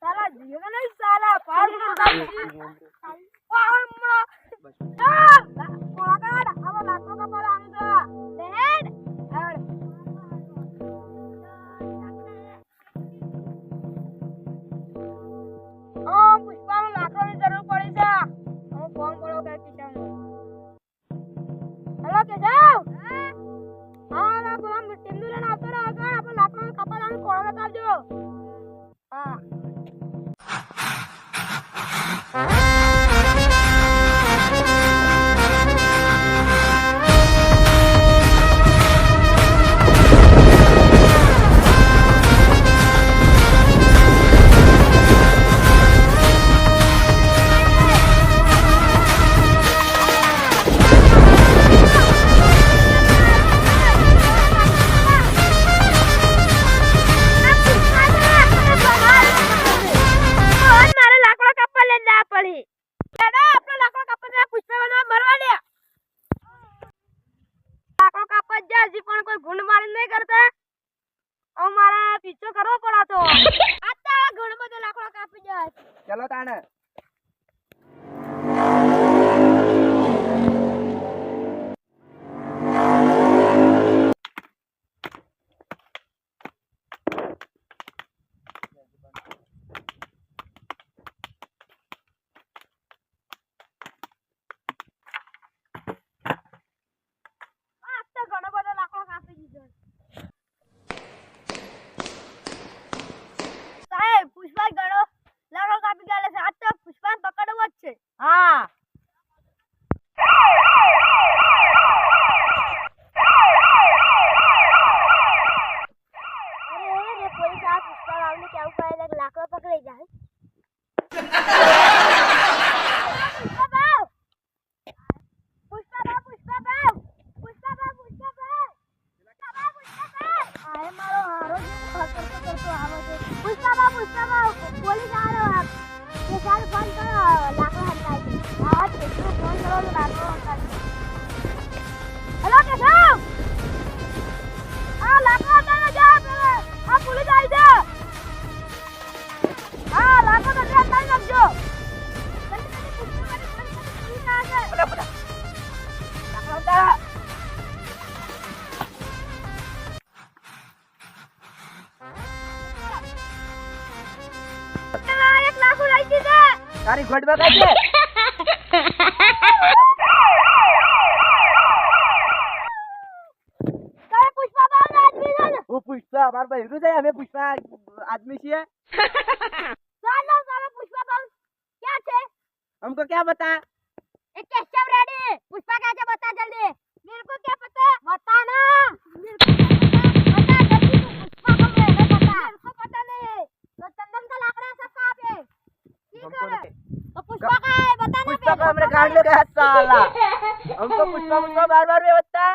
साला जिएगा नहीं साला पार चलो ताने પુષ્પા ગણો લાકડો કાપી ગાલે છે આજ તો પુષ્પાને પકડવો જ છે હા અરે પોલીસ આ પુષ્પા આવને કેવું કહે લાકડો પકડી જાય પોલીસ આવ્યો કે સારું ફોન કરો લાકડો હટાવી આ કેટલો ફોન કરો લાકડો હટાવી હેલો કેશવ આ લાકડો હટાવી જા પેલે આ પોલીસ આવી છે હા લાકડો હટાવી નાખજો પોલીસ આવે છે લાકડો હટાવ તારી ઘોડ બગાડ છે તારે પુષ્પા બાબુ આદમી છે ને वो पुष्पा हमारे भाई रुक जाए हमें पुष्पा आदमी चाहिए सालो सालो पुष्पा बाबू क्या है हमको क्या बता एक केशव रेडी पुष्पा क्या है बता जल्दी मेरे को क्या पता बता ना मेरे को क्या पता बता जल्दी पुष्पा को मेरे को पता नहीं तो चंदन का लाकड़ा सब कहां पे ठीक है तो पुष्पा का है बता ना पुष्पा को हमने काट ले गया साला हमको पुष्पा बार बार में बता